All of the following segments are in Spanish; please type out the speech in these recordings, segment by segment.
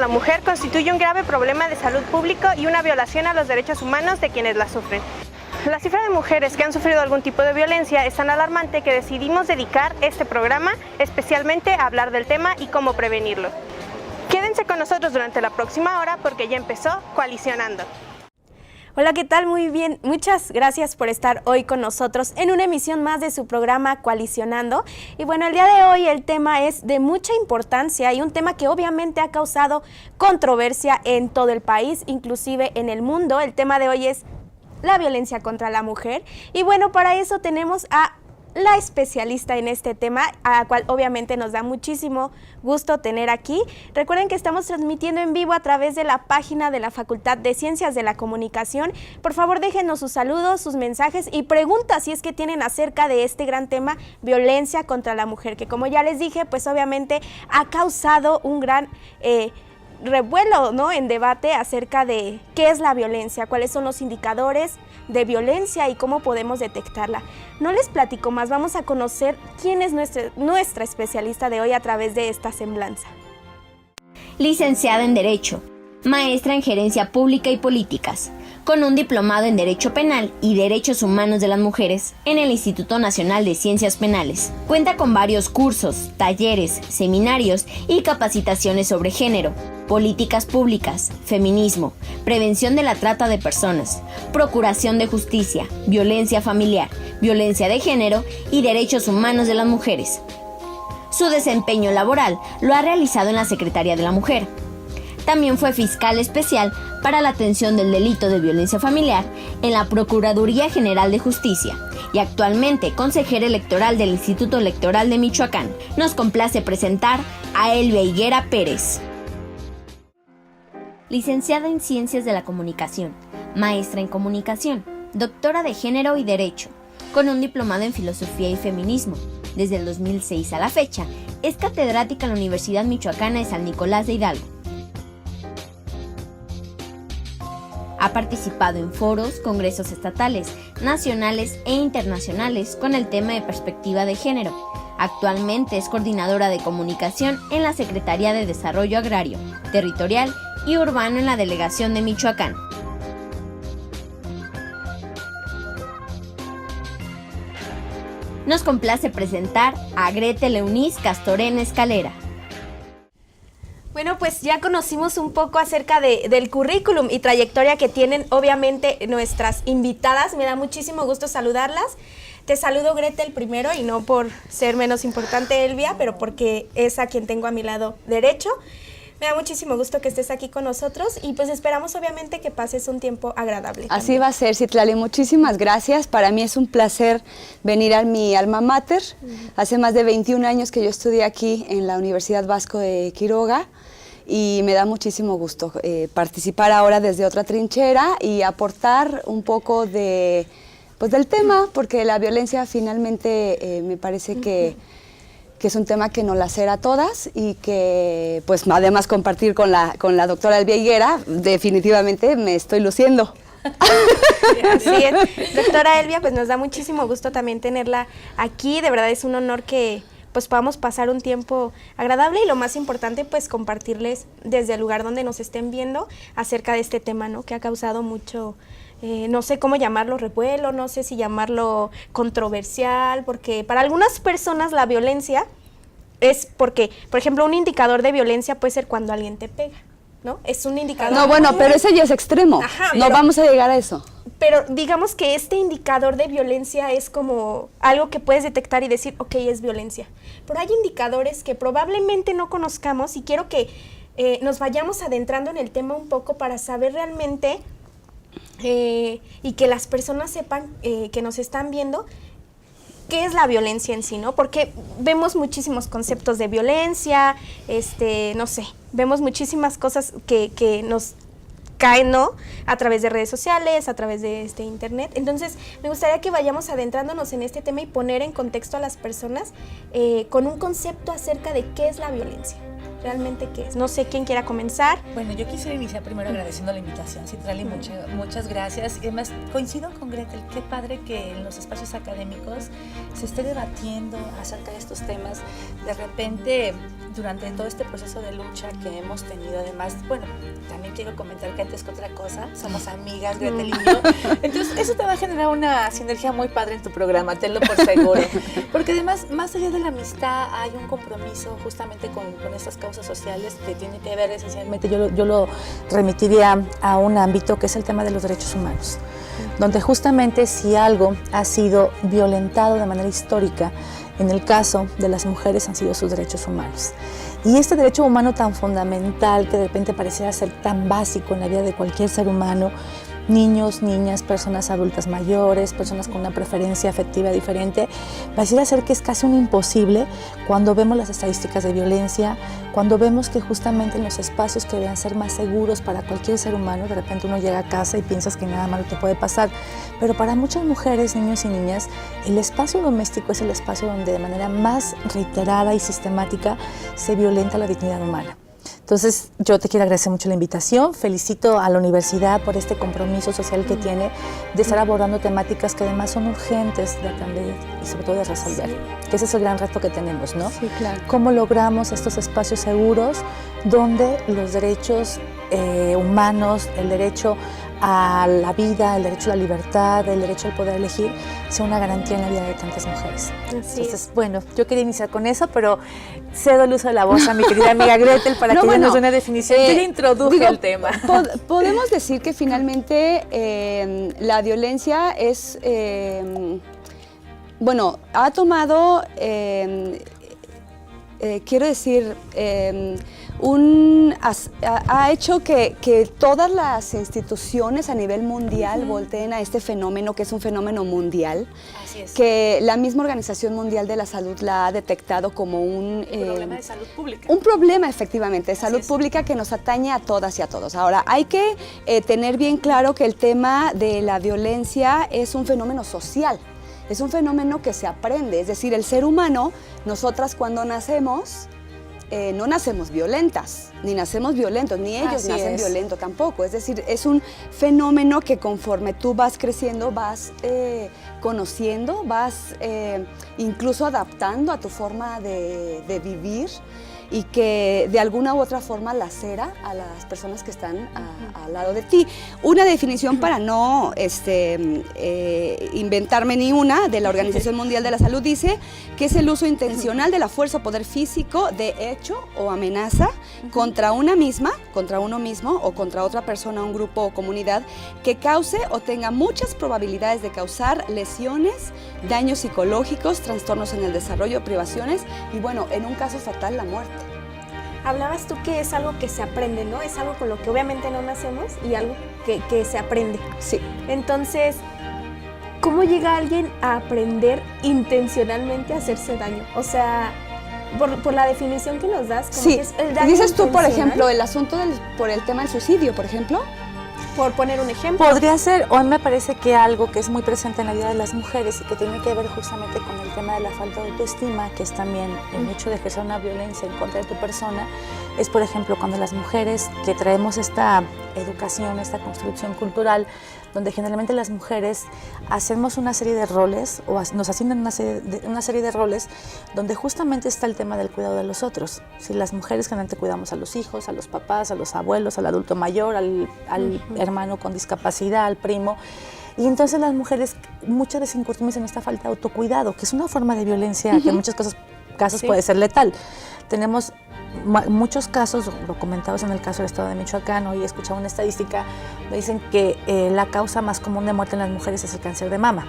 la mujer constituye un grave problema de salud pública y una violación a los derechos humanos de quienes la sufren. La cifra de mujeres que han sufrido algún tipo de violencia es tan alarmante que decidimos dedicar este programa especialmente a hablar del tema y cómo prevenirlo. Quédense con nosotros durante la próxima hora porque ya empezó Coalicionando. Hola, ¿qué tal? Muy bien, muchas gracias por estar hoy con nosotros en una emisión más de su programa Coalicionando. Y bueno, el día de hoy el tema es de mucha importancia y un tema que obviamente ha causado controversia en todo el país, inclusive en el mundo. El tema de hoy es la violencia contra la mujer. Y bueno, para eso tenemos a la especialista en este tema, a la cual obviamente nos da muchísimo gusto tener aquí. Recuerden que estamos transmitiendo en vivo a través de la página de la Facultad de Ciencias de la Comunicación. Por favor, déjenos sus saludos, sus mensajes y preguntas si es que tienen acerca de este gran tema, violencia contra la mujer, que como ya les dije, pues obviamente ha causado un gran revuelo, ¿no?, en debate acerca de qué es la violencia, cuáles son los indicadores de violencia y cómo podemos detectarla. No les platico más, vamos a conocer quién es nuestra especialista de hoy a través de esta semblanza. Licenciada en Derecho, maestra en Gerencia Pública y Políticas, con un diplomado en Derecho Penal y Derechos Humanos de las Mujeres en el Instituto Nacional de Ciencias Penales. Cuenta con varios cursos, talleres, seminarios y capacitaciones sobre género, políticas públicas, feminismo, prevención de la trata de personas, procuración de justicia, violencia familiar, violencia de género y derechos humanos de las mujeres. Su desempeño laboral lo ha realizado en la Secretaría de la Mujer. También fue fiscal especial para la atención del delito de violencia familiar en la Procuraduría General de Justicia y actualmente consejera electoral del Instituto Electoral de Michoacán. Nos complace presentar a Elvia Higuera Pérez. Licenciada en Ciencias de la Comunicación, maestra en Comunicación, doctora de Género y Derecho, con un diplomado en Filosofía y Feminismo. Desde el 2006 a la fecha, es catedrática en la Universidad Michoacana de San Nicolás de Hidalgo. Ha participado en foros, congresos estatales, nacionales e internacionales con el tema de perspectiva de género. Actualmente es coordinadora de comunicación en la Secretaría de Desarrollo Agrario, Territorial y Urbano en la Delegación de Michoacán. Nos complace presentar a Gretel Eunice Castorena Escalera. Bueno, pues ya conocimos un poco acerca del currículum y trayectoria que tienen obviamente nuestras invitadas. Me da muchísimo gusto saludarlas. Te saludo, Gretel, primero, y no por ser menos importante, Elvia, pero porque es a quien tengo a mi lado derecho. Me da muchísimo gusto que estés aquí con nosotros y pues esperamos obviamente que pases un tiempo agradable. Así también va a ser, Citlali, muchísimas gracias. Para mí es un placer venir a mi alma mater. Hace más de 21 años que yo estudié aquí en la Universidad Vasco de Quiroga y me da muchísimo gusto participar ahora desde otra trinchera y aportar un poco del tema, porque la violencia finalmente me parece que es un tema que nos lacera a todas y que, pues, además compartir con la doctora Elvia Higuera, definitivamente me estoy luciendo. Así es. Doctora Elvia, pues nos da muchísimo gusto también tenerla aquí. De verdad es un honor que pues podamos pasar un tiempo agradable y lo más importante, pues compartirles desde el lugar donde nos estén viendo acerca de este tema, ¿no?, que ha causado mucho, no sé cómo llamarlo, revuelo, no sé si llamarlo controversial, porque para algunas personas la violencia es porque, por ejemplo, un indicador de violencia puede ser cuando alguien te pega, ¿no? Es un indicador. No, bueno, pero ese ya es extremo. Ajá, no vamos a llegar a eso. Pero digamos que este indicador de violencia es como algo que puedes detectar y decir, ok, es violencia. Pero hay indicadores que probablemente no conozcamos y quiero que nos vayamos adentrando en el tema un poco para saber realmente y que las personas sepan que nos están viendo qué es la violencia en sí, ¿no? Porque vemos muchísimos conceptos de violencia, no sé, vemos muchísimas cosas que nos caen, ¿no?, a través de redes sociales, a través de internet. Entonces, me gustaría que vayamos adentrándonos en este tema y poner en contexto a las personas con un concepto acerca de qué es la violencia. realmente qué es. No sé quién quiera comenzar. Bueno, yo quisiera iniciar primero agradeciendo la invitación, Citlali, muchas gracias. Y además coincido con Gretel, qué padre que en los espacios académicos se esté debatiendo acerca de estos temas. De repente, durante todo este proceso de lucha que hemos tenido, además, bueno, también quiero comentar que antes que otra cosa, somos amigas, Gretel y yo. Entonces, eso te va a generar una sinergia muy padre en tu programa, tenlo por seguro. Porque además, más allá de la amistad, hay un compromiso justamente con estas causas sociales que tiene que ver esencialmente, yo lo remitiría a un ámbito que es el tema de los derechos humanos, donde justamente si algo ha sido violentado de manera histórica, en el caso de las mujeres han sido sus derechos humanos. Y este derecho humano tan fundamental que de repente pareciera ser tan básico en la vida de cualquier ser humano, niños, niñas, personas adultas mayores, personas con una preferencia afectiva diferente, pareciera ser que es casi un imposible cuando vemos las estadísticas de violencia, cuando vemos que justamente en los espacios que deben ser más seguros para cualquier ser humano, de repente uno llega a casa y piensas que nada malo te puede pasar, pero para muchas mujeres, niños y niñas, el espacio doméstico es el espacio donde de manera más reiterada y sistemática se violenta la dignidad humana. Entonces, yo te quiero agradecer mucho la invitación, felicito a la universidad por este compromiso social que tiene de estar abordando temáticas que además son urgentes de atender y sobre todo de resolver, que ese es el gran reto que tenemos, ¿no? Sí, claro. ¿Cómo logramos estos espacios seguros donde los derechos humanos, el derecho a la vida, el derecho a la libertad, el derecho al poder elegir, sea una garantía en la vida de tantas mujeres? Entonces, bueno, yo quería iniciar con eso, pero cedo el uso de la voz a mi querida amiga Gretel para que ella nos dé una definición. Yo le introduje el tema. Podemos decir que finalmente la violencia es, bueno, ha tomado, quiero decir, ha hecho que todas las instituciones a nivel mundial volteen a este fenómeno, que es un fenómeno mundial. Así es. Que la misma Organización Mundial de la Salud la ha detectado como un problema de salud pública. Un problema, efectivamente, de salud pública que nos atañe a todas y a todos. Ahora, hay que tener bien claro que el tema de la violencia es un fenómeno social. Es un fenómeno que se aprende, es decir, el ser humano, nosotras cuando nacemos, no nacemos violentas, ni nacemos violentos, ni ellos nacen violentos tampoco. Es decir, es un fenómeno que conforme tú vas creciendo, vas conociendo, vas incluso adaptando a tu forma de vivir, y que de alguna u otra forma lacera a las personas que están al lado de ti. Una definición para no inventarme ni una, de la Organización Mundial de la Salud, dice que es el uso intencional de la fuerza o poder físico de hecho o amenaza contra una misma, contra uno mismo o contra otra persona, un grupo o comunidad que cause o tenga muchas probabilidades de causar lesiones, daños psicológicos, trastornos en el desarrollo, privaciones y, bueno, en un caso fatal, la muerte. Hablabas tú que es algo que se aprende, ¿no? Es algo con lo que obviamente no nacemos y algo que se aprende. Sí. Entonces, ¿cómo llega alguien a aprender intencionalmente a hacerse daño? O sea, por la definición que nos das, como que es el daño dices tú, por intencional. ejemplo, el asunto por el tema del suicidio, por ejemplo. Por poner un ejemplo. Podría ser, hoy me parece que algo que es muy presente en la vida de las mujeres y que tiene que ver justamente con el tema de la falta de autoestima, que es también el hecho de ejercer una violencia en contra de tu persona, es, por ejemplo, cuando las mujeres que traemos esta educación, esta construcción cultural, donde generalmente las mujeres hacemos una serie de roles o nos asignan una serie de roles donde justamente está el tema del cuidado de los otros. Si las mujeres generalmente cuidamos a los hijos, a los papás, a los abuelos, al adulto mayor, al hermano con discapacidad, al primo. Y entonces las mujeres muchas veces incurrimos en esta falta de autocuidado, que es una forma de violencia que en muchos casos puede ser letal. Tenemos muchos casos documentados en el caso del estado de Michoacán. Hoy he escuchado una estadística, me dicen que la causa más común de muerte en las mujeres es el cáncer de mama.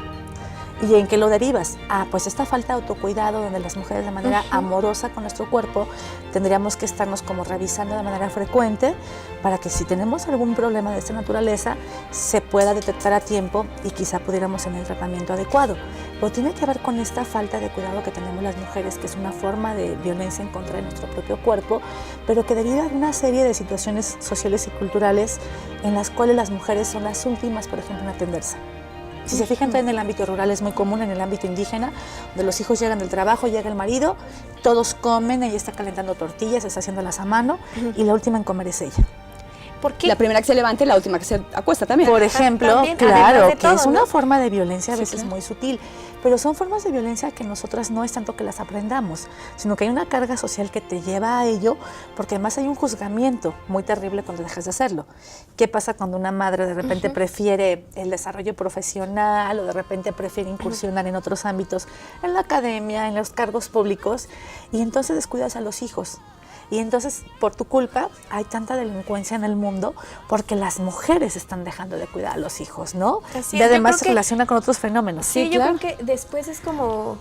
¿Y en qué lo derivas? Pues esta falta de autocuidado, donde las mujeres de manera amorosa con nuestro cuerpo tendríamos que estarnos como revisando de manera frecuente para que si tenemos algún problema de esta naturaleza se pueda detectar a tiempo y quizá pudiéramos tener el tratamiento adecuado. Pero tiene que ver con esta falta de cuidado que tenemos las mujeres, que es una forma de violencia en contra de nuestro propio cuerpo, pero que deriva de una serie de situaciones sociales y culturales en las cuales las mujeres son las últimas, por ejemplo, en atenderse. Si se fijan, en el ámbito rural es muy común, en el ámbito indígena, donde los hijos llegan del trabajo, llega el marido, todos comen, ella está calentando tortillas, está haciéndolas a mano, y la última en comer es ella. ¿Por qué? La primera que se levanta y la última que se acuesta también. Por ejemplo, también, claro, además de que todo, es una ¿no? forma de violencia a veces claro. muy sutil, pero son formas de violencia que nosotras no es tanto que las aprendamos, sino que hay una carga social que te lleva a ello, porque además hay un juzgamiento muy terrible cuando dejas de hacerlo. ¿Qué pasa cuando una madre de repente prefiere el desarrollo profesional o de repente prefiere incursionar en otros ámbitos, en la academia, en los cargos públicos, y entonces descuidas a los hijos? Y entonces, por tu culpa, hay tanta delincuencia en el mundo porque las mujeres están dejando de cuidar a los hijos, ¿no? Así Y es, además yo se creo que- relaciona con otros fenómenos. Sí, yo creo que después es como,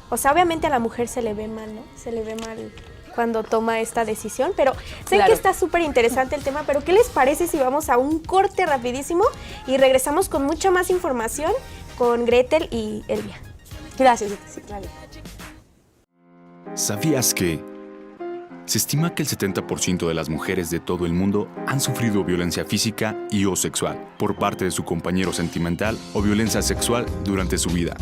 o sea, obviamente a la mujer se le ve mal, ¿no? Se le ve mal cuando toma esta decisión, pero sé Claro. que está súper interesante el tema, pero ¿qué les parece si vamos a un corte rapidísimo y regresamos con mucha más información con Gretel y Elvia? Gracias, sí, claro. ¿Sabías que se estima que el 70% de las mujeres de todo el mundo han sufrido violencia física y o sexual por parte de su compañero sentimental o violencia sexual durante su vida?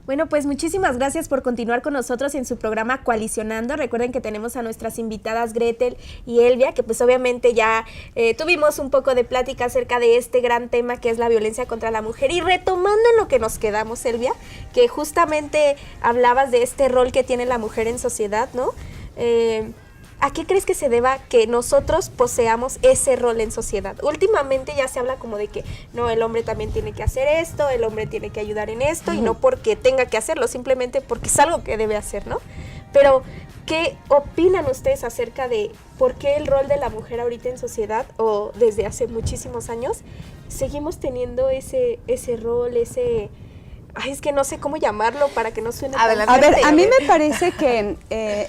Bueno, pues muchísimas gracias por continuar con nosotros en su programa Coalicionando. Recuerden que tenemos a nuestras invitadas Gretel y Elvia, que pues obviamente ya tuvimos un poco de plática acerca de este gran tema que es la violencia contra la mujer. Y retomando en lo que nos quedamos, Elvia, que justamente hablabas de este rol que tiene la mujer en sociedad, ¿no? ¿A qué crees que se deba que nosotros poseamos ese rol en sociedad? Últimamente ya se habla como de que no, el hombre también tiene que hacer esto, el hombre tiene que ayudar en esto, y no porque tenga que hacerlo, simplemente porque es algo que debe hacer, ¿no? Pero, ¿qué opinan ustedes acerca de por qué el rol de la mujer ahorita en sociedad, o desde hace muchísimos años, seguimos teniendo ese rol, ese... Ay, es que no sé cómo llamarlo para que no suene tan A ver, fuerte. a mí me parece que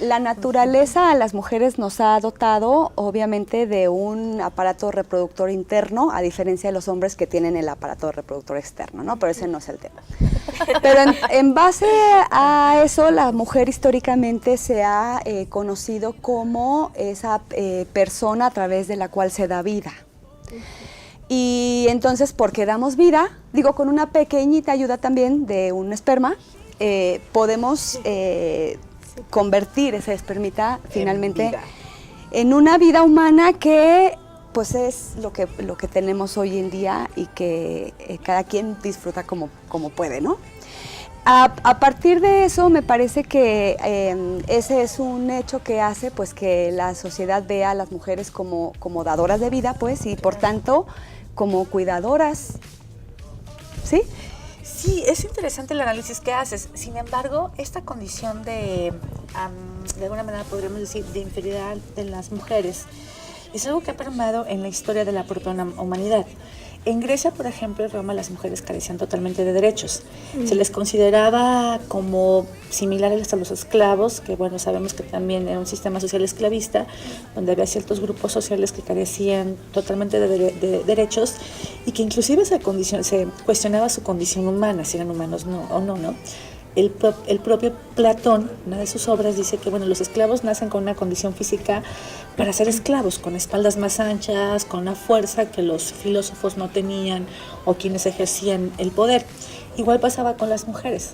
la naturaleza a las mujeres nos ha dotado, obviamente, de un aparato reproductor interno, a diferencia de los hombres que tienen el aparato reproductor externo, ¿no? Pero ese no es el tema. Pero en base a eso, la mujer históricamente se ha conocido como esa persona a través de la cual se da vida. Y entonces, porque damos vida, digo, con una pequeñita ayuda también de un esperma, podemos convertir esa espermita finalmente en una vida humana que pues es lo que tenemos hoy en día y que cada quien disfruta como puede, ¿no? A partir de eso me parece que ese es un hecho que hace pues que la sociedad vea a las mujeres como dadoras de vida, pues, y por tanto como cuidadoras, ¿sí? Sí, es interesante el análisis que haces. Sin embargo, esta condición de alguna manera podríamos decir, de inferioridad de las mujeres, es algo que ha permeado en la historia de la propia humanidad. En Grecia, por ejemplo, en Roma, las mujeres carecían totalmente de derechos. Se les consideraba como similares a los esclavos, que bueno, sabemos que también era un sistema social esclavista, donde había ciertos grupos sociales que carecían totalmente de derechos y que inclusive se cuestionaba su condición humana, si eran humanos o no. El propio Platón, una de sus obras, dice que bueno, los esclavos nacen con una condición física para ser esclavos, con espaldas más anchas, con una fuerza que los filósofos no tenían o quienes ejercían el poder. Igual pasaba con las mujeres.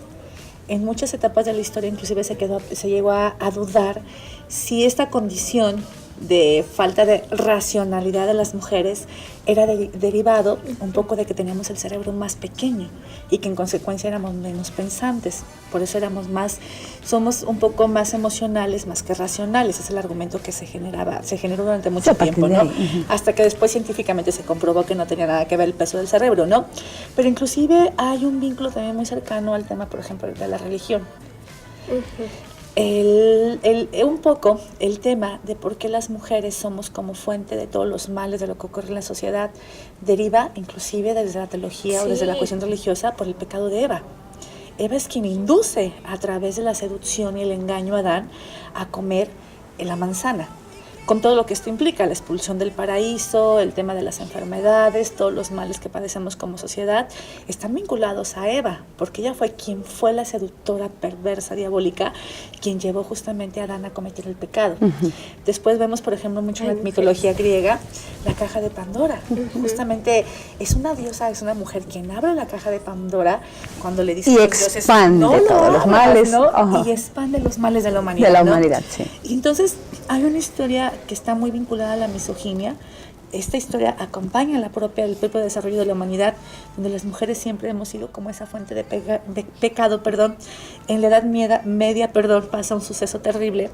En muchas etapas de la historia inclusive se llegó a dudar si esta condición de falta de racionalidad de las mujeres era derivado un poco de que teníamos el cerebro más pequeño y que en consecuencia éramos menos pensantes, por eso somos un poco más emocionales más que racionales. Es el argumento que se generó durante mucho tiempo, ¿no? Hasta que después científicamente se comprobó que no tenía nada que ver el peso del cerebro, ¿no? Pero inclusive hay un vínculo también muy cercano al tema, por ejemplo, de la religión. Un poco el tema de por qué las mujeres somos como fuente de todos los males de lo que ocurre en la sociedad deriva inclusive desde la teología o desde la cuestión religiosa por el pecado de Eva. Eva es quien induce a través de la seducción y el engaño a Adán a comer la manzana. con todo lo que esto implica, la expulsión del paraíso, el tema de las enfermedades, todos los males que padecemos como sociedad, están vinculados a Eva, porque ella fue quien fue la seductora, perversa, diabólica, quien llevó justamente a Adán a cometer el pecado. Después vemos, por ejemplo, mucho en la mitología griega, la caja de Pandora. Justamente es una diosa, es una mujer quien abre la caja de Pandora cuando le dice y a los dioses, expande no todos los males, ¿no? Y expande los males de la humanidad. De la ¿no? humanidad, sí. Y entonces hay una historia que está muy vinculada a la misoginia. Esta historia acompaña el propio desarrollo de la humanidad, donde las mujeres siempre hemos sido como esa fuente de pecado. En la Edad Media, pasa un suceso terrible,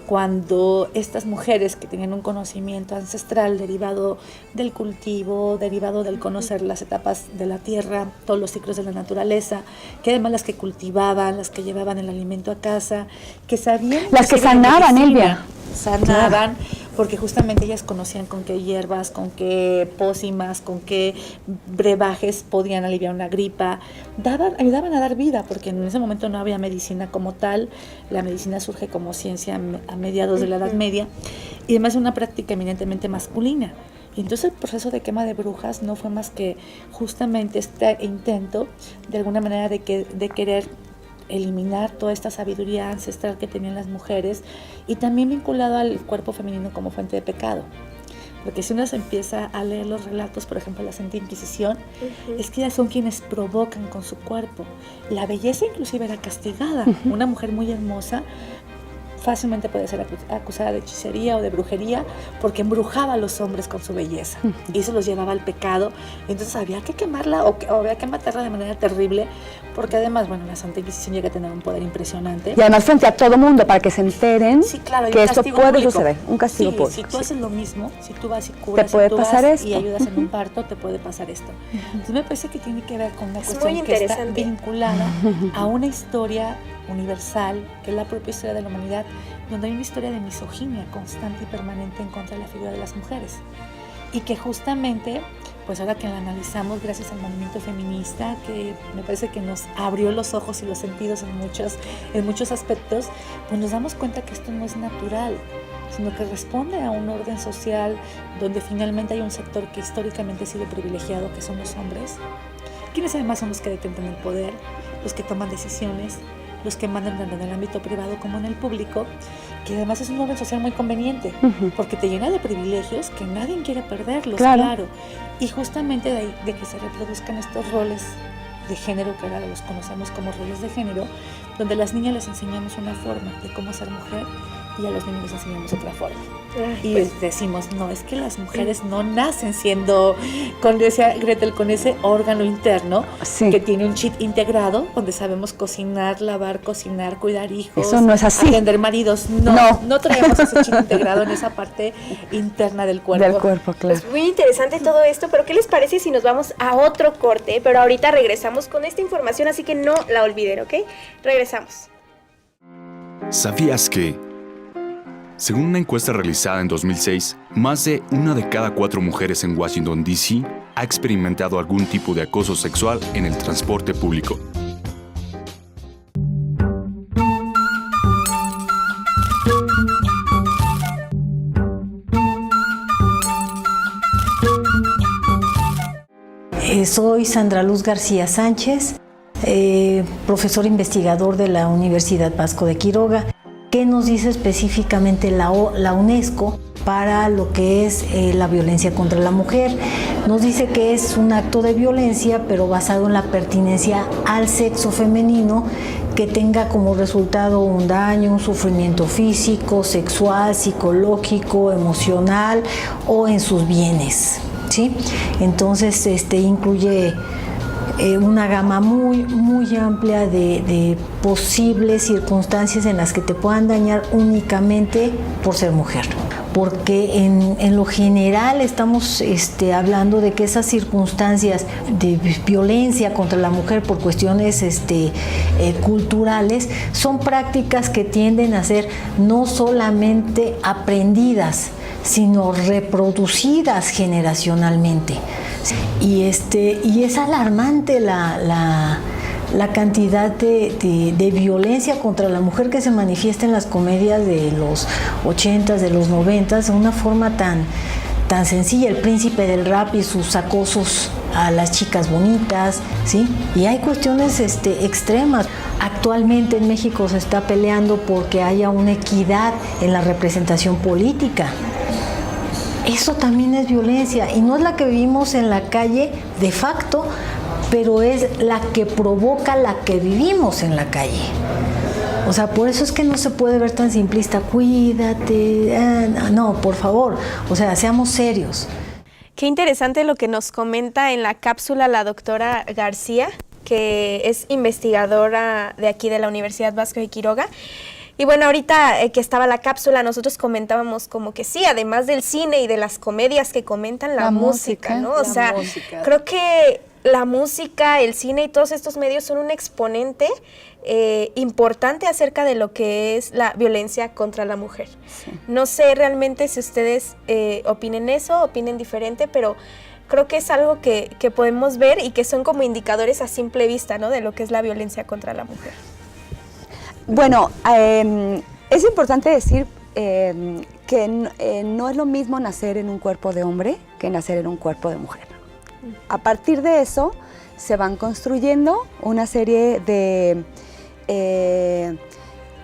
cuando estas mujeres que tenían un conocimiento ancestral derivado del cultivo, derivado del conocer las etapas de la tierra, todos los ciclos de la naturaleza, que además las que cultivaban, las que llevaban el alimento a casa, que sabían... Las que sanaban, Elvia. Sanaban, porque justamente ellas conocían con qué hierbas, con qué pócimas, con qué brebajes podían aliviar una gripa, ayudaban a dar vida, porque en ese momento no había medicina como tal. La medicina surge como ciencia a mediados de la Edad Media, y además es una práctica eminentemente masculina. Y entonces el proceso de quema de brujas no fue más que justamente este intento, de alguna manera, de querer eliminar toda esta sabiduría ancestral que tenían las mujeres, y también vinculado al cuerpo femenino como fuente de pecado. Porque si uno se empieza a leer los relatos, por ejemplo, la Santa Inquisición, es que ellas son quienes provocan con su cuerpo. La belleza inclusive era castigada. Una mujer muy hermosa fácilmente puede ser acusada de hechicería o de brujería, porque embrujaba a los hombres con su belleza, y eso los llevaba al pecado. Entonces había que quemarla o había que matarla de manera terrible, porque además, bueno, la Santa Inquisición llega a tener un poder impresionante. Y además frente a todo mundo, para que se enteren, sí, claro, que esto puede público. suceder, un castigo público. Si tú haces lo mismo, si tú vas y curas, te puede pasar esto. Y ayudas en un parto, te puede pasar esto. Entonces me parece que tiene que ver con una cuestión muy que está vinculada a una historia universal, que es la propia historia de la humanidad, donde hay una historia de misoginia constante y permanente en contra de la figura de las mujeres, y que justamente, pues ahora que la analizamos gracias al movimiento feminista, que me parece que nos abrió los ojos y los sentidos en muchos aspectos, pues nos damos cuenta que esto no es natural, sino que responde a un orden social donde finalmente hay un sector que históricamente ha sido privilegiado, que son los hombres, quienes además son los que detentan el poder, los que toman decisiones, los que mandan tanto en el ámbito privado como en el público, que además es un orden social muy conveniente, porque te llena de privilegios que nadie quiere perderlos, claro. Y justamente de ahí, de que se reproduzcan estos roles de género, que ahora los conocemos como roles de género, donde a las niñas les enseñamos una forma de cómo ser mujer y a los niños les enseñamos otra forma. Y pues decimos, no, es que las mujeres no nacen siendo, decía Gretel, con ese órgano interno que tiene un chip integrado, donde sabemos cocinar, lavar, cocinar, cuidar hijos. Eso no es así. Atender maridos. No traemos ese chip integrado en esa parte interna del cuerpo. Del cuerpo, claro. Pues muy interesante todo esto, pero ¿qué les parece si nos vamos a otro corte? Pero ahorita regresamos con esta información, así que no la olviden, ¿ok? Regresamos. ¿Sabías que? Según una encuesta realizada en 2006, más de 1 de cada 4 mujeres en Washington, D.C. ha experimentado algún tipo de acoso sexual en el transporte público. Soy Sandra Luz García Sánchez, profesor investigador de la Universidad Vasco de Quiroga. ¿Qué nos dice específicamente la UNESCO para lo que es la violencia contra la mujer? Nos dice que es un acto de violencia, pero basado en la pertinencia al sexo femenino, que tenga como resultado un daño, un sufrimiento físico, sexual, psicológico, emocional o en sus bienes, ¿sí? Entonces incluye una gama muy amplia de posibles circunstancias en las que te puedan dañar únicamente por ser mujer. Porque en lo general estamos hablando de que esas circunstancias de violencia contra la mujer por cuestiones culturales son prácticas que tienden a ser no solamente aprendidas, sino reproducidas generacionalmente. Y es alarmante la la cantidad de violencia contra la mujer que se manifiesta en las comedias de los 80s, de los 90s, de una forma tan sencilla, el príncipe del rap y sus acosos a las chicas bonitas, ¿sí? Y hay cuestiones extremas. Actualmente en México se está peleando porque haya una equidad en la representación política. Eso también es violencia y no es la que vivimos en la calle de facto, pero es la que provoca la que vivimos en la calle. O sea, por eso es que no se puede ver tan simplista, cuídate, no, por favor, o sea, seamos serios. Qué interesante lo que nos comenta en la cápsula la doctora García, que es investigadora de aquí de la Universidad Vasco de Quiroga. Y bueno, ahorita que estaba la cápsula, nosotros comentábamos como que sí, además del cine y de las comedias que comentan, la música, ¿no? O sea, creo que la música, el cine y todos estos medios son un exponente importante acerca de lo que es la violencia contra la mujer. Sí. No sé realmente si ustedes opinen eso, opinen diferente, pero creo que es algo que podemos ver y que son como indicadores a simple vista, ¿no? De lo que es la violencia contra la mujer. Bueno, es importante decir que no es lo mismo nacer en un cuerpo de hombre que nacer en un cuerpo de mujer. A partir de eso se van construyendo una serie de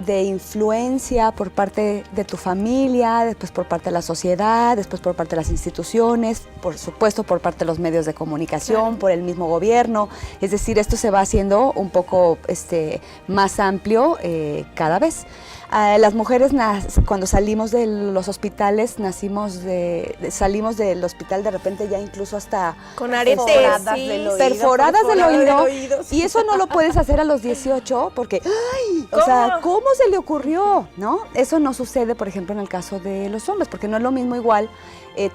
influencia por parte de tu familia, después por parte de la sociedad, después por parte de las instituciones, por supuesto por parte de los medios de comunicación, claro, por el mismo gobierno. Es decir, esto se va haciendo un poco más amplio cada vez. Las mujeres cuando salimos de los hospitales, salimos del hospital de repente ya incluso hasta con aretes, perforadas del oído, y eso no lo puedes hacer a los 18 porque, o sea, ¿cómo se le ocurrió? ¿No? Eso no sucede, por ejemplo, en el caso de los hombres, porque no es lo mismo igual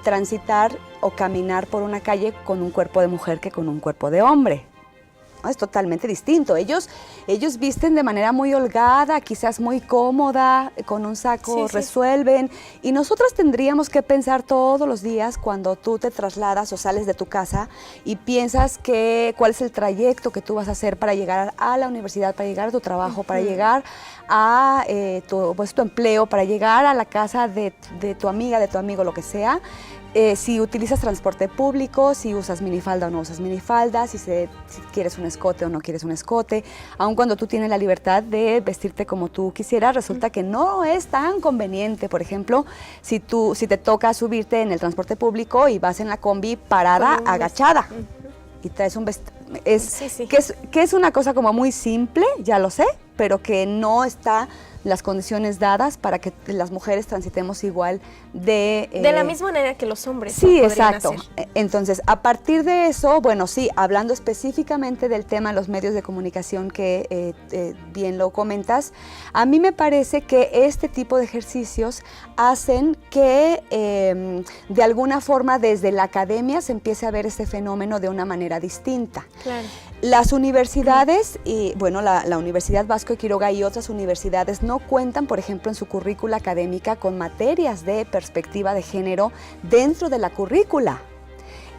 transitar o caminar por una calle con un cuerpo de mujer que con un cuerpo de hombre. Es totalmente distinto. Ellos visten de manera muy holgada, quizás muy cómoda, con un saco resuelven. Y nosotras tendríamos que pensar todos los días cuando tú te trasladas o sales de tu casa y piensas cuál es el trayecto que tú vas a hacer para llegar a la universidad, para llegar a tu trabajo, para llegar a tu empleo, para llegar a la casa de tu amiga, de tu amigo, lo que sea. Si utilizas transporte público, si usas minifalda o no usas minifalda, si quieres un escote o no quieres un escote, aun cuando tú tienes la libertad de vestirte como tú quisieras, resulta que no es tan conveniente. Por ejemplo, si te toca subirte en el transporte público y vas en la combi parada, agachada, y traes un vestido, que es una cosa como muy simple, ya lo sé, pero que no está las condiciones dadas para que las mujeres transitemos igual de la misma manera que los hombres. Sí, exacto. Hacer. Entonces, a partir de eso, bueno, sí, hablando específicamente del tema de los medios de comunicación que bien lo comentas, a mí me parece que este tipo de ejercicios hacen que de alguna forma desde la academia se empiece a ver este fenómeno de una manera distinta. Claro. Las universidades, y bueno, la Universidad Vasco de Quiroga y otras universidades no cuentan, por ejemplo, en su currícula académica con materias de perspectiva de género dentro de la currícula.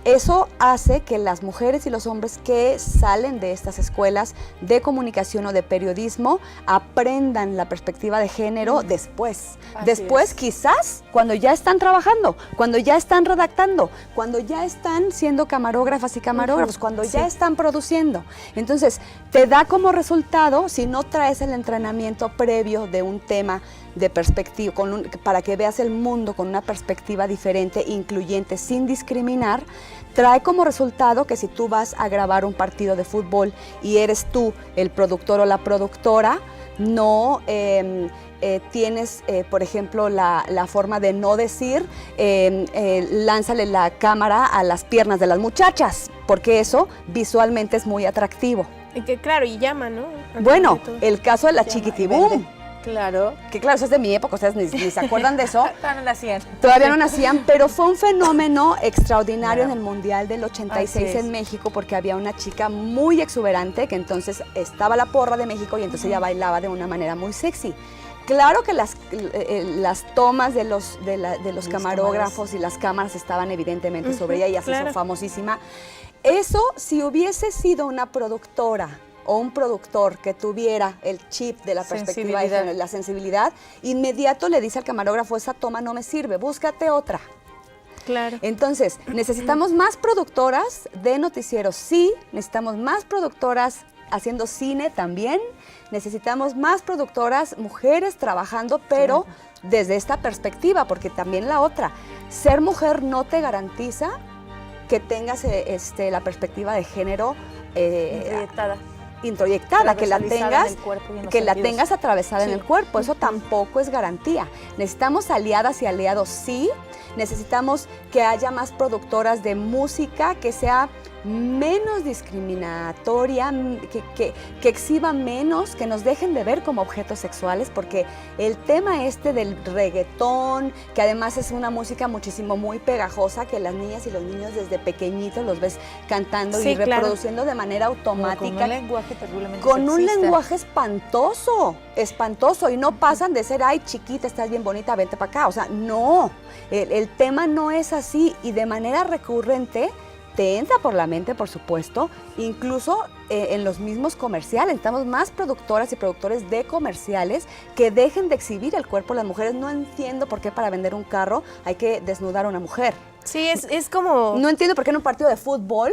Eso hace que las mujeres y los hombres que salen de estas escuelas de comunicación o de periodismo aprendan la perspectiva de género después. Después, quizás, cuando ya están trabajando, cuando ya están redactando, cuando ya están siendo camarógrafas y camarógrafos, cuando ya están produciendo. Entonces, te da como resultado, si no traes el entrenamiento previo de un tema de perspectiva, para que veas el mundo con una perspectiva diferente, incluyente, sin discriminar, trae como resultado que si tú vas a grabar un partido de fútbol y eres tú el productor o la productora, no tienes, por ejemplo, la forma de no decir, lánzale la cámara a las piernas de las muchachas, porque eso visualmente es muy atractivo. Y que claro, y llama, ¿no? Bueno, el caso de la Chiquitibum. Claro. Que claro, eso es de mi época, ustedes ni se acuerdan de eso. Todavía no nacían. Todavía no nacían, pero fue un fenómeno extraordinario en el Mundial del 86 en México, porque había una chica muy exuberante, que entonces estaba la porra de México y entonces ella bailaba de una manera muy sexy. Claro que las tomas de los camarógrafos y las cámaras estaban evidentemente sobre ella y así hizo famosísima. Eso, si hubiese sido una productora o un productor que tuviera el chip de la perspectiva de género, la sensibilidad, inmediato le dice al camarógrafo, esa toma no me sirve, búscate otra. Claro. Entonces, necesitamos más productoras de noticieros, sí, necesitamos más productoras haciendo cine también, necesitamos más productoras, mujeres trabajando, pero desde esta perspectiva, porque también la otra, ser mujer no te garantiza que tengas la perspectiva de género introyectada, que la tengas atravesada en el cuerpo, eso tampoco es garantía. Necesitamos aliadas y aliados, sí, necesitamos que haya más productoras de música, que sea menos discriminatoria, que exhiba menos, que nos dejen de ver como objetos sexuales, porque el tema del reggaetón, que además es una música muchísimo muy pegajosa, que las niñas y los niños desde pequeñitos los ves cantando y reproduciendo de manera automática. Con un lenguaje terriblemente con un sexista. lenguaje espantoso, y no pasan de ser, ay, chiquita, estás bien bonita, vente para acá. O sea, no, el tema no es así, y de manera recurrente te entra por la mente, por supuesto, incluso en los mismos comerciales. Necesitamos más productoras y productores de comerciales que dejen de exhibir el cuerpo de las mujeres. No entiendo por qué para vender un carro hay que desnudar a una mujer. Sí, es como... No entiendo por qué en un partido de fútbol,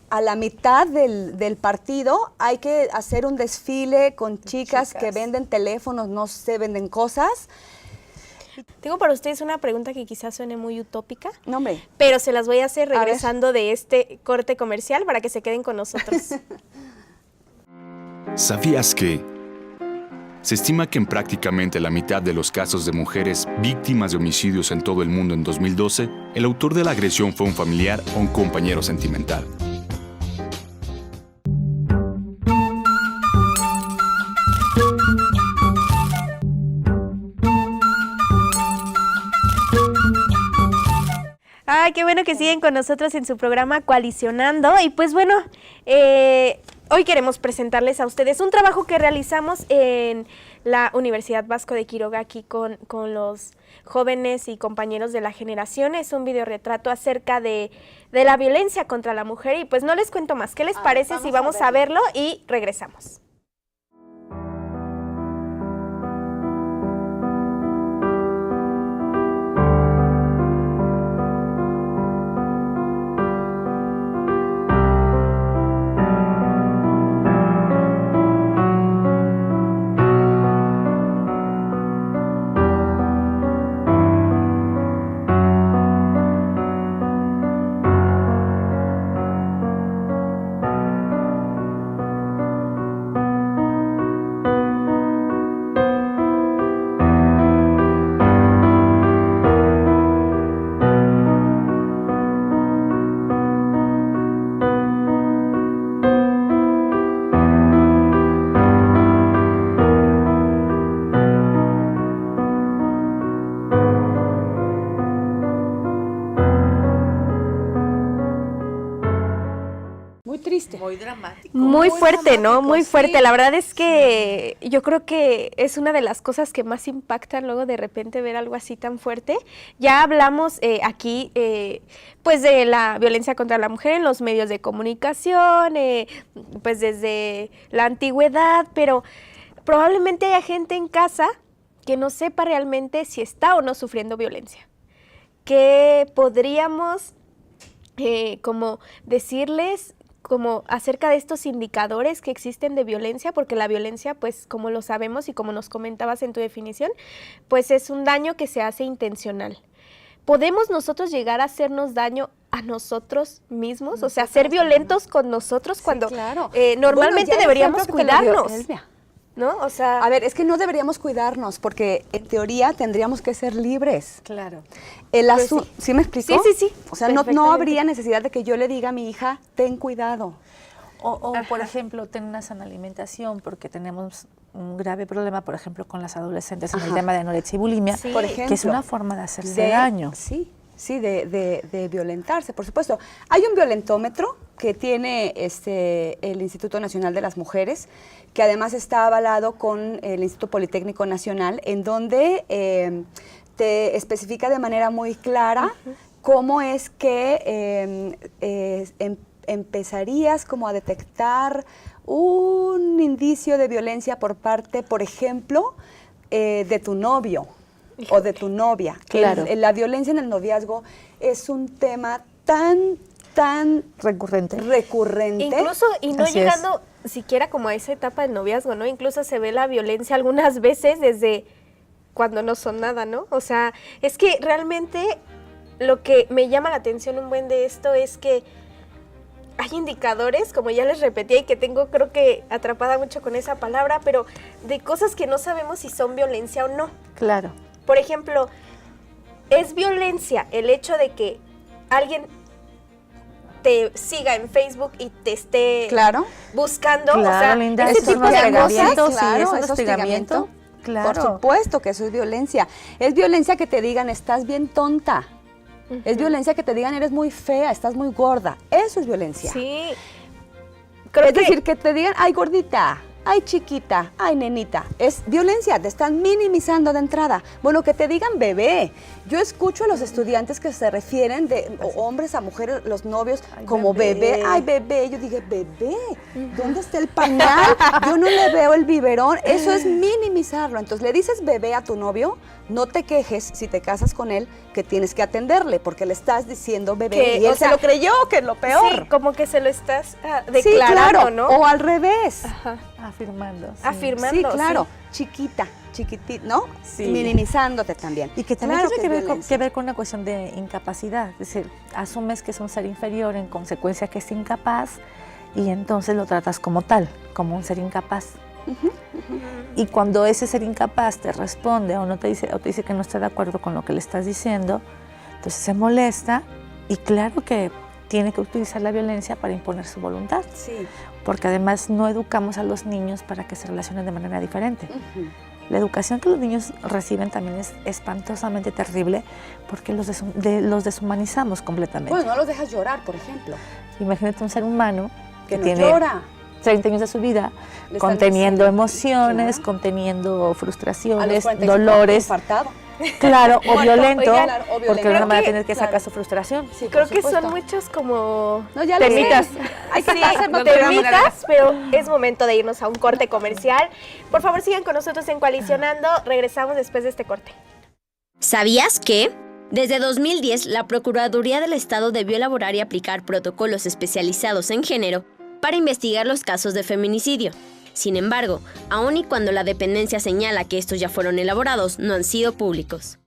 a la mitad del partido, hay que hacer un desfile con chicas que venden teléfonos, no sé, venden cosas. Tengo para ustedes una pregunta que quizás suene muy utópica, No, hombre. pero se las voy a hacer regresando de este corte comercial para que se queden con nosotros. ¿Sabías que? Se estima que en prácticamente la mitad de los casos de mujeres víctimas de homicidios en todo el mundo en 2012, el autor de la agresión fue un familiar o un compañero sentimental. Ay, qué bueno que siguen con nosotros en su programa Coalicionando. Y pues bueno, hoy queremos presentarles a ustedes un trabajo que realizamos en la Universidad Vasco de Quiroga, aquí con los jóvenes y compañeros de la generación. Es un videorretrato acerca de la violencia contra la mujer. Y pues no les cuento más. ¿Qué les parece si vamos a verlo y regresamos? Muy dramático. Muy fuerte, ¿no? Muy fuerte. La verdad es que yo creo que es una de las cosas que más impactan luego de repente ver algo así tan fuerte. Ya hablamos aquí pues de la violencia contra la mujer en los medios de comunicación, pues desde la antigüedad, pero probablemente haya gente en casa que no sepa realmente si está o no sufriendo violencia. ¿Qué podríamos como decirles como acerca de estos indicadores que existen de violencia? Porque la violencia, pues como lo sabemos y como nos comentabas en tu definición, pues es un daño que se hace intencional. ¿Podemos nosotros llegar a hacernos daño a nosotros mismos? O sea, ser violentos con nosotros cuando claro. Normalmente deberíamos cuidarnos, ¿no? O sea, a ver, es que no deberíamos cuidarnos porque en teoría tendríamos que ser libres. Claro. ¿Sí me explico? Sí. O sea, no habría necesidad de que yo le diga a mi hija, ten cuidado. O por ejemplo, ten una sana alimentación, porque tenemos un grave problema, por ejemplo, con las adolescentes en el tema de anorexia y bulimia, por ejemplo, que es una forma de hacerse daño. Sí, de violentarse, por supuesto. Hay un violentómetro que tiene el Instituto Nacional de las Mujeres, que además está avalado con el Instituto Politécnico Nacional, en donde te especifica de manera muy clara cómo es que empezarías como a detectar un indicio de violencia por parte, por ejemplo, de tu novio o de tu novia. Claro. La violencia en el noviazgo es un tema tan Recurrente. Incluso, y no Así llegando siquiera como a esa etapa del noviazgo, ¿no? Incluso se ve la violencia algunas veces desde cuando no son nada, ¿no? O sea, es que realmente lo que me llama la atención un buen de esto es que hay indicadores, como ya les repetí, y que tengo creo que atrapada mucho con esa palabra, pero de cosas que no sabemos si son violencia o no. Claro. Por ejemplo, es violencia el hecho de que alguien te siga en Facebook y te esté buscando. Claro, o sea, Linda, ese esto tipo es de hostigamiento, cosas. sí, es un es hostigamiento. Claro. Por supuesto que eso es violencia. Es violencia que te digan, estás bien tonta. Es violencia que te digan, eres muy fea, estás muy gorda. Eso es violencia. Sí. Es decir, que te digan, ay, gordita, ay, chiquita, ay, nenita. Es violencia, te están minimizando de entrada. Bueno, que te digan bebé. Yo escucho a los estudiantes que se refieren de hombres a mujeres, los novios, ay, como bebé. Ay, bebé. Yo dije, bebé, ¿dónde está el pañal? Yo no le veo el biberón. Eso es minimizarlo. Entonces, le dices bebé a tu novio, no te quejes si te casas con él, que tienes que atenderle, porque le estás diciendo bebé. Que, y él se lo creyó, que es lo peor. Sí, como que se lo estás declarando, sí, claro, ¿no? O al revés. Ajá. Afirmando. Sí. Afirmando, Sí, claro. Chiquita, chiquitita, ¿no? Sí. Minimizándote también. Y que también Claro tiene es que ver con una cuestión de incapacidad. Es decir, asumes que es un ser inferior, en consecuencia que es incapaz, y entonces lo tratas como tal, como un ser incapaz. Y cuando ese ser incapaz te responde o te dice que no está de acuerdo con lo que le estás diciendo, entonces se molesta y claro que tiene que utilizar la violencia para imponer su voluntad. Sí. Porque además no educamos a los niños para que se relacionen de manera diferente. La educación que los niños reciben también es espantosamente terrible porque los deshumanizamos completamente. Bueno, no los dejas llorar, por ejemplo. Imagínate un ser humano que no tiene llora. 30 años de su vida conteniendo emociones, conteniendo frustraciones, dolores. Infartado. Claro, o violento, o violento. porque no va a tener que sacar su frustración. Sí, Creo que supuesto. son muchos como temitas. Hay que temitas, pero es momento de irnos a un corte comercial. Por favor, sigan con nosotros en Coalicionando. Regresamos después de este corte. ¿Sabías que? Desde 2010, la Procuraduría del Estado debió elaborar y aplicar protocolos especializados en género para investigar los casos de feminicidio. Sin embargo, aun y cuando la dependencia señala que estos ya fueron elaborados, no han sido públicos.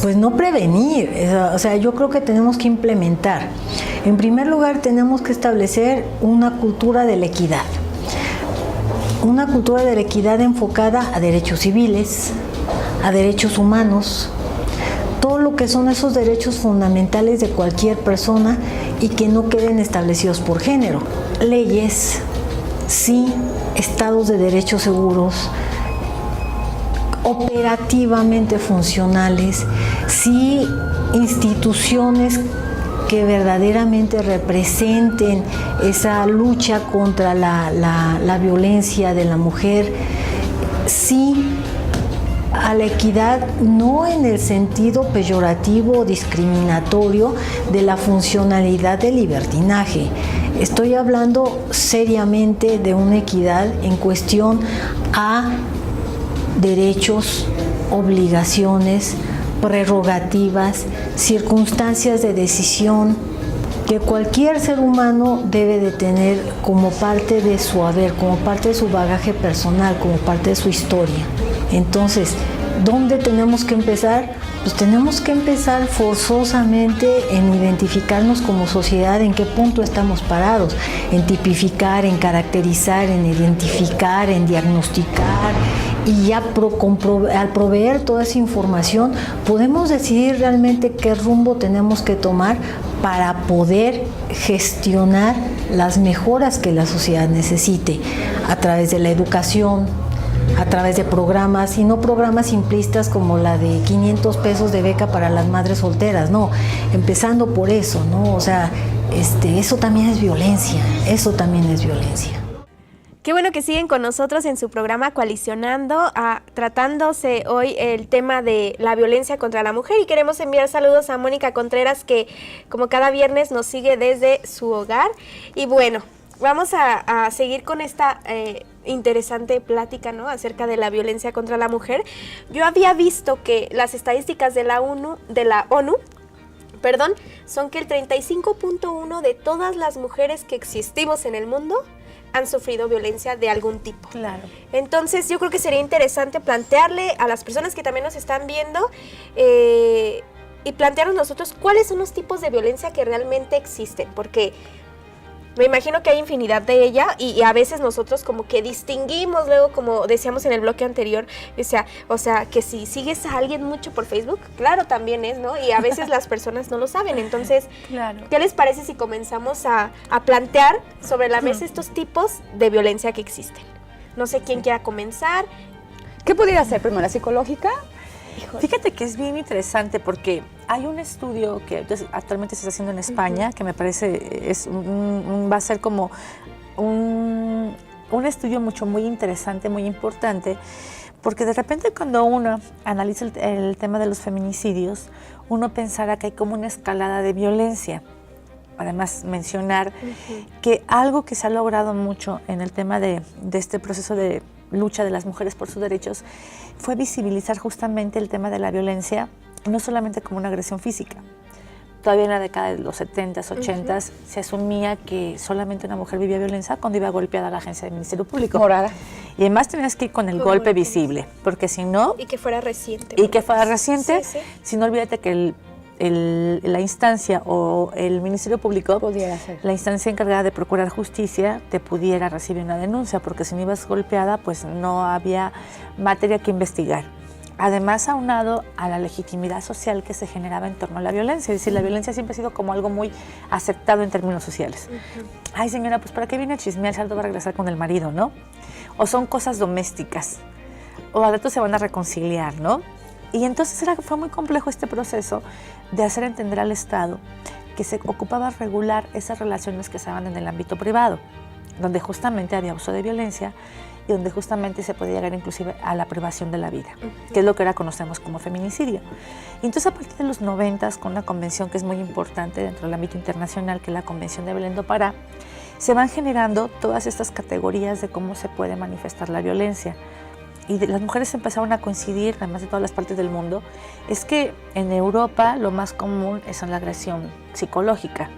Pues no prevenir, o sea, yo creo que tenemos que implementar. En primer lugar, tenemos que establecer una cultura de la equidad. Una cultura de la equidad enfocada a derechos civiles, a derechos humanos, todo lo que son esos derechos fundamentales de cualquier persona y que no queden establecidos por género. Leyes, sí, estados de derecho seguros, operativamente funcionales, sí, instituciones que verdaderamente representen esa lucha contra la violencia de la mujer, sí, a la equidad, no en el sentido peyorativo o discriminatorio de la funcionalidad del libertinaje. Estoy hablando seriamente de una equidad en cuestión a derechos, obligaciones, prerrogativas, circunstancias de decisión que cualquier ser humano debe de tener como parte de su haber, como parte de su bagaje personal, como parte de su historia. Entonces, ¿dónde tenemos que empezar? Pues tenemos que empezar forzosamente en identificarnos como sociedad, en qué punto estamos parados, en tipificar, en caracterizar, en identificar, en diagnosticar, y ya al proveer toda esa información podemos decidir realmente qué rumbo tenemos que tomar para poder gestionar las mejoras que la sociedad necesite a través de la educación, a través de programas, y no programas simplistas como la de 500 pesos de beca para las madres solteras, no, empezando por eso, ¿no? O sea, eso también es violencia, eso también es violencia. Qué bueno que siguen con nosotros en su programa Coalicionando, tratándose hoy el tema de la violencia contra la mujer, y queremos enviar saludos a Mónica Contreras, que como cada viernes nos sigue desde su hogar. Y bueno, vamos a seguir con esta interesante plática, ¿no?, acerca de la violencia contra la mujer. Yo había visto que las estadísticas de la ONU, son que el 35.1 de todas las mujeres que existimos en el mundo han sufrido violencia de algún tipo. Claro. Entonces yo creo que sería interesante plantearle a las personas que también nos están viendo y plantearnos nosotros cuáles son los tipos de violencia que realmente existen, porque me imagino que hay infinidad de ella y a veces nosotros como que distinguimos luego, como decíamos en el bloque anterior, o sea, que si sigues a alguien mucho por Facebook, claro, también es, ¿no? Y a veces las personas no lo saben. Entonces, Claro. ¿qué les parece si comenzamos a plantear sobre la mesa estos tipos de violencia que existen? No sé quién quiera comenzar. ¿Qué pudiera ser primero, la psicológica? Fíjate que es bien interesante porque hay un estudio que actualmente se está haciendo en España, que me parece va a ser como un estudio muy interesante, muy importante, porque de repente cuando uno analiza el tema de los feminicidios, uno pensará que hay como una escalada de violencia. Además, mencionar que algo que se ha logrado mucho en el tema de este proceso de lucha de las mujeres por sus derechos fue visibilizar justamente el tema de la violencia, no solamente como una agresión física. Todavía en la década de los 70s, 80s, se asumía que solamente una mujer vivía violencia cuando iba golpeada a la agencia del Ministerio Público. Morada. Y además tenías que ir con el golpe visible, porque si no... Y que fuera reciente. Sí. Si no, olvídate que la instancia o el Ministerio Público, la instancia encargada de procurar justicia, te pudiera recibir una denuncia, porque si no ibas golpeada, pues no había materia que investigar. Además, aunado a la legitimidad social que se generaba en torno a la violencia, es decir, la violencia siempre ha sido como algo muy aceptado en términos sociales. Ay, señora, pues ¿para qué viene a chismear? Si va a regresar con el marido, ¿no? O son cosas domésticas, o al rato se van a reconciliar, ¿no? Y entonces fue muy complejo este proceso de hacer entender al Estado que se ocupaba regular esas relaciones que se daban en el ámbito privado, donde justamente había uso de violencia y donde justamente se podía llegar inclusive a la privación de la vida, que es lo que ahora conocemos como feminicidio. Y entonces a partir de los 90s, con una convención que es muy importante dentro del ámbito internacional, que es la Convención de Belén do Pará, se van generando todas estas categorías de cómo se puede manifestar la violencia. Y las mujeres empezaron a coincidir, además de todas las partes del mundo, es que en Europa lo más común es la agresión psicológica.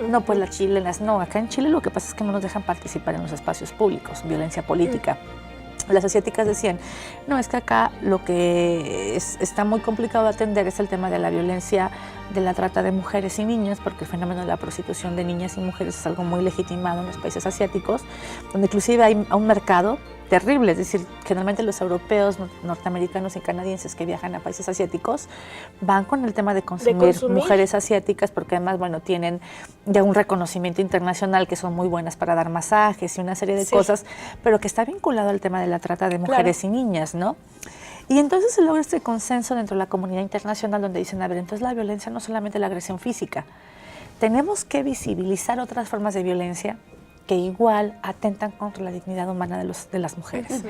No, pues las chilenas, no. Acá en Chile lo que pasa es que no nos dejan participar en los espacios públicos, violencia política. Las asiáticas decían, no, es que acá lo que está muy complicado de atender es el tema de la violencia, de la trata de mujeres y niñas, porque el fenómeno de la prostitución de niñas y mujeres es algo muy legitimado en los países asiáticos, donde inclusive hay un mercado terrible, es decir, generalmente los europeos, norteamericanos y canadienses que viajan a países asiáticos van con el tema de consumir mujeres asiáticas, porque además, bueno, tienen ya un reconocimiento internacional que son muy buenas para dar masajes y una serie de cosas, pero que está vinculado al tema de la trata de mujeres y niñas, ¿no? Y entonces se logra este consenso dentro de la comunidad internacional donde dicen, a ver, entonces la violencia no solamente la agresión física, tenemos que visibilizar otras formas de violencia que igual atentan contra la dignidad humana de las mujeres.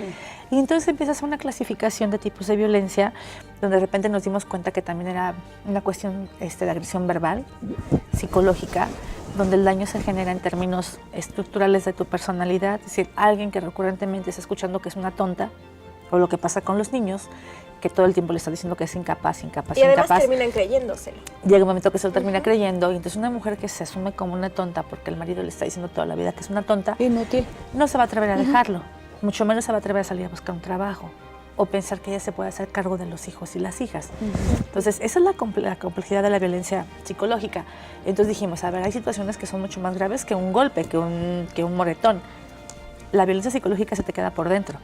Y entonces empieza a ser una clasificación de tipos de violencia, donde de repente nos dimos cuenta que también era una cuestión de agresión verbal, psicológica, donde el daño se genera en términos estructurales de tu personalidad, es decir, alguien que recurrentemente está escuchando que es una tonta, o lo que pasa con los niños, que todo el tiempo le está diciendo que es incapaz. Y además terminan creyéndoselo. Llega un momento que se lo termina creyendo, y entonces una mujer que se asume como una tonta porque el marido le está diciendo toda la vida que es una tonta, inútil, no se va a atrever a dejarlo, mucho menos se va a atrever a salir a buscar un trabajo o pensar que ella se puede hacer cargo de los hijos y las hijas. Entonces, esa es la complejidad de la violencia psicológica. Entonces dijimos, a ver, hay situaciones que son mucho más graves que un golpe, que un moretón. La violencia psicológica se te queda por dentro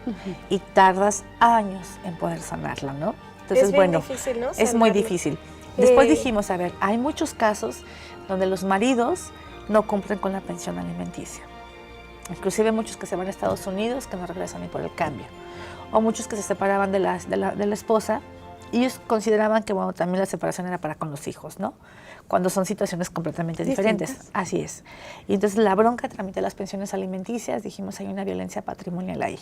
y tardas años en poder sanarla, ¿no? Entonces, es bueno, difícil, ¿no? Es muy difícil. Después dijimos, a ver, hay muchos casos donde los maridos no cumplen con la pensión alimenticia. Inclusive muchos que se van a Estados Unidos que no regresan ni por el cambio. O muchos que se separaban de la esposa ellos consideraban que, bueno, también la separación era para con los hijos, ¿no? Cuando son situaciones completamente diferentes. Así es. Y entonces la bronca de tramitar las pensiones alimenticias, dijimos, hay una violencia patrimonial ahí.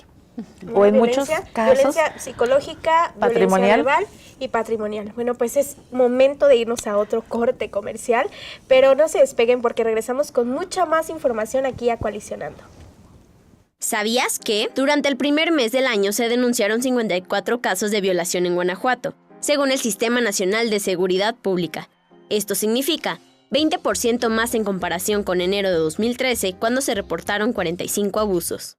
O en muchos casos, violencia psicológica, patrimonial, violencia verbal y patrimonial. Bueno, pues es momento de irnos a otro corte comercial, pero no se despeguen porque regresamos con mucha más información aquí a Coalicionando. ¿Sabías que? Durante el primer mes del año se denunciaron 54 casos de violación en Guanajuato, según el Sistema Nacional de Seguridad Pública. Esto significa 20% más en comparación con enero de 2013, cuando se reportaron 45 abusos.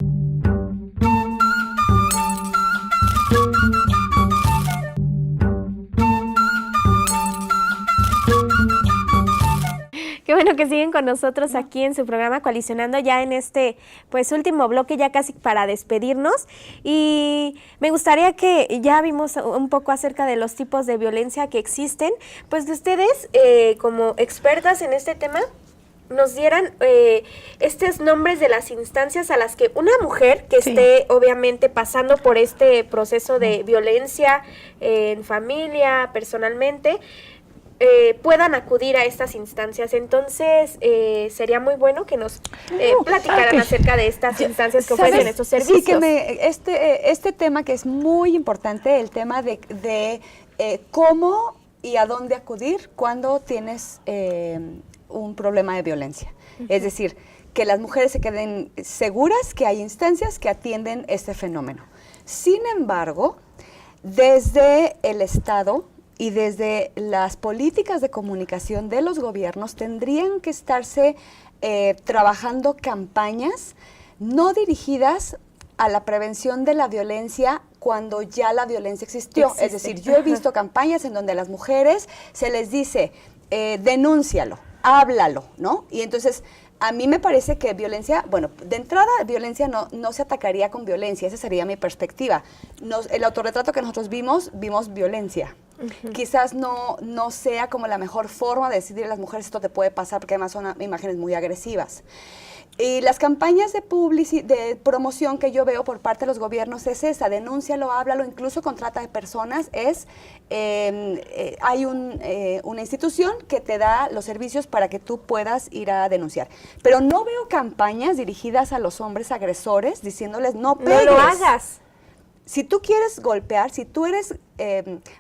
Qué bueno que siguen con nosotros aquí en su programa Coalicionando, ya en este pues último bloque, ya casi para despedirnos. Y me gustaría que ya vimos un poco acerca de los tipos de violencia que existen, pues de ustedes como expertas en este tema nos dieran estos nombres de las instancias a las que una mujer que esté obviamente pasando por este proceso de violencia en familia, personalmente, puedan acudir a estas instancias. Entonces, sería muy bueno que nos platicaran acerca de estas instancias que ofrecen estos servicios. Sí, que este tema que es muy importante, el tema de cómo y a dónde acudir cuando tienes un problema de violencia. Es decir, que las mujeres se queden seguras que hay instancias que atienden este fenómeno. Sin embargo, desde el Estado y desde las políticas de comunicación de los gobiernos tendrían que estarse trabajando campañas no dirigidas a la prevención de la violencia cuando ya la violencia existió. Es decir, yo he visto campañas en donde a las mujeres se les dice, denúncialo, háblalo, ¿no? Y entonces, a mí me parece que violencia, bueno, de entrada violencia no se atacaría con violencia, esa sería mi perspectiva. El autorretrato que nosotros vimos violencia. Quizás no sea como la mejor forma de decirle a las mujeres esto te puede pasar, porque además son imágenes muy agresivas. Y las campañas de promoción que yo veo por parte de los gobiernos es esa, denúncialo, háblalo, incluso con trata de personas, hay una institución que te da los servicios para que tú puedas ir a denunciar. Pero no veo campañas dirigidas a los hombres agresores diciéndoles no pegues. No lo hagas. Si tú quieres golpear, si tú eres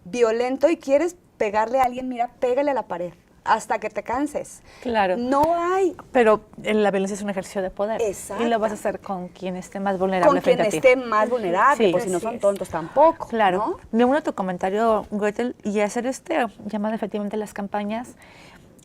violento y quieres pegarle a alguien, mira, pégale a la pared hasta que te canses. Claro. No hay. Pero la violencia es un ejercicio de poder. Exacto. Y lo vas a hacer con quien esté más vulnerable frente a ti. Con quien esté más vulnerable, Sí. pues si no son tontos tampoco. Claro. ¿no? Me uno a tu comentario, Gretel, y hacer llamado efectivamente a las campañas.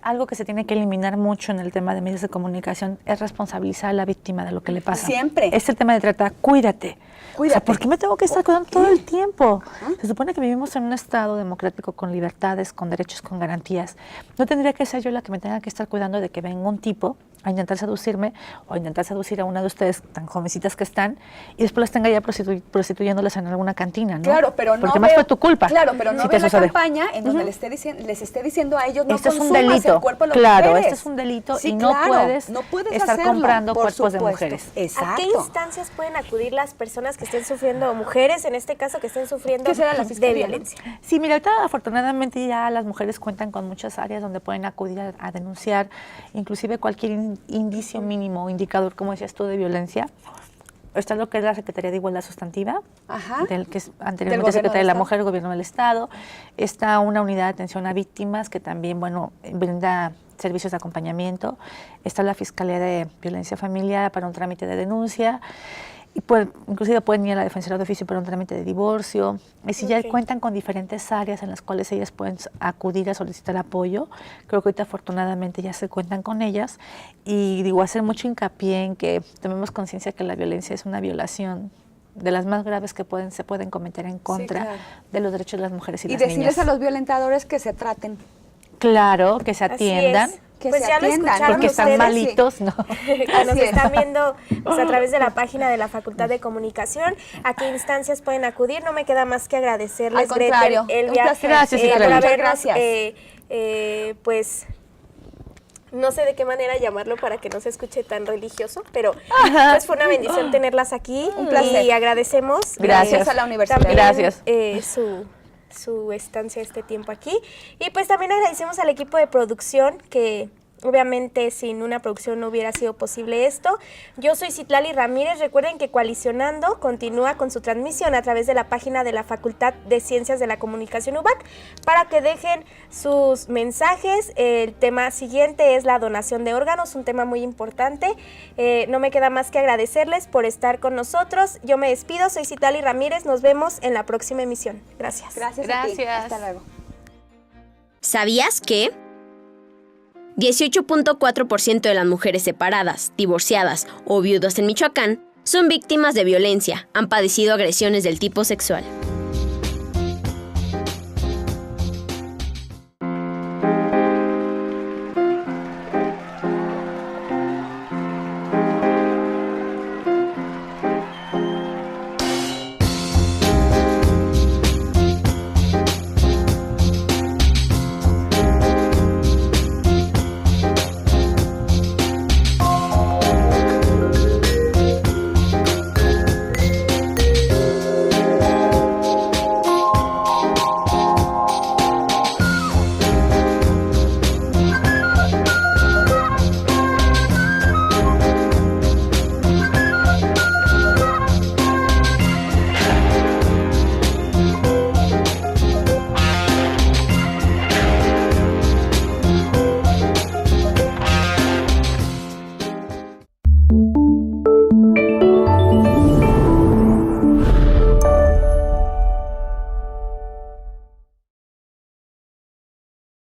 Algo que se tiene que eliminar mucho en el tema de medios de comunicación es responsabilizar a la víctima de lo que le pasa. Siempre. Es el tema de tratar, cuídate. O sea, ¿por qué me tengo que estar cuidando todo el tiempo? Se supone que vivimos en un estado democrático con libertades, con derechos, con garantías. No tendría que ser yo la que me tenga que estar cuidando de que venga un tipo a intentar seducirme o a intentar seducir a una de ustedes tan jovencitas que están y después las tenga ya prostituyéndolas en alguna cantina, ¿no? Claro, pero no porque más fue tu culpa. Claro, pero no si veo te la sucede. campaña en donde les esté diciendo a ellos no Este es un consumas delito. el cuerpo de las Claro, mujeres. este es un delito Sí, y no claro, puedes estar hacerlo, comprando por cuerpos de supuesto. mujeres. Exacto. ¿A qué instancias pueden acudir las personas que estén sufriendo, mujeres en este caso, que estén sufriendo ¿Qué será la de fiscalía, violencia? Sí, mira, ahorita afortunadamente ya las mujeres cuentan con muchas áreas donde pueden acudir a denunciar, inclusive cualquier indicio mínimo o indicador, como decías tú, de violencia. Está lo que es la Secretaría de Igualdad Sustantiva, que es anteriormente Secretaría de la Mujer, Gobierno del Estado. Está una unidad de atención a víctimas que también, brinda servicios de acompañamiento. Está la Fiscalía de Violencia Familiar para un trámite de denuncia. Y inclusive pueden ir a la Defensoría de Oficio para un trámite de divorcio. Y si ya cuentan con diferentes áreas en las cuales ellas pueden acudir a solicitar apoyo, creo que ahorita afortunadamente ya se cuentan con ellas. Y digo, hacer mucho hincapié en que tomemos conciencia que la violencia es una violación de las más graves que se pueden cometer en contra de los derechos de las mujeres y las niñas. Y decirles a los violentadores que se traten. Claro, que se atiendan. Que pues se ya atiendan, lo escucharon porque están ustedes, malitos, ¿no? Que nos están viendo pues, a través de la página de la Facultad de Comunicación. ¿A qué instancias pueden acudir? No me queda más que agradecerles, Al contrario, Gretel, Elvia, gracias, por muchas habernos, gracias. pues, no sé de qué manera llamarlo para que no se escuche tan religioso, pero pues fue una bendición tenerlas aquí. Un placer. Y agradecemos Gracias a la universidad. también, Gracias. su estancia este tiempo aquí. Y pues también agradecemos al equipo de producción que obviamente sin una producción no hubiera sido posible esto. Yo soy Citlali Ramírez. Recuerden que Coalicionando continúa con su transmisión a través de la página de la Facultad de Ciencias de la Comunicación UBAC para que dejen sus mensajes. El tema siguiente es la donación de órganos, un tema muy importante. No me queda más que agradecerles por estar con nosotros. Yo me despido, soy Citlali Ramírez. Nos vemos en la próxima emisión. Gracias. Gracias a ti. Hasta luego. ¿Sabías que 18.4% de las mujeres separadas, divorciadas o viudas en Michoacán son víctimas de violencia, han padecido agresiones del tipo sexual?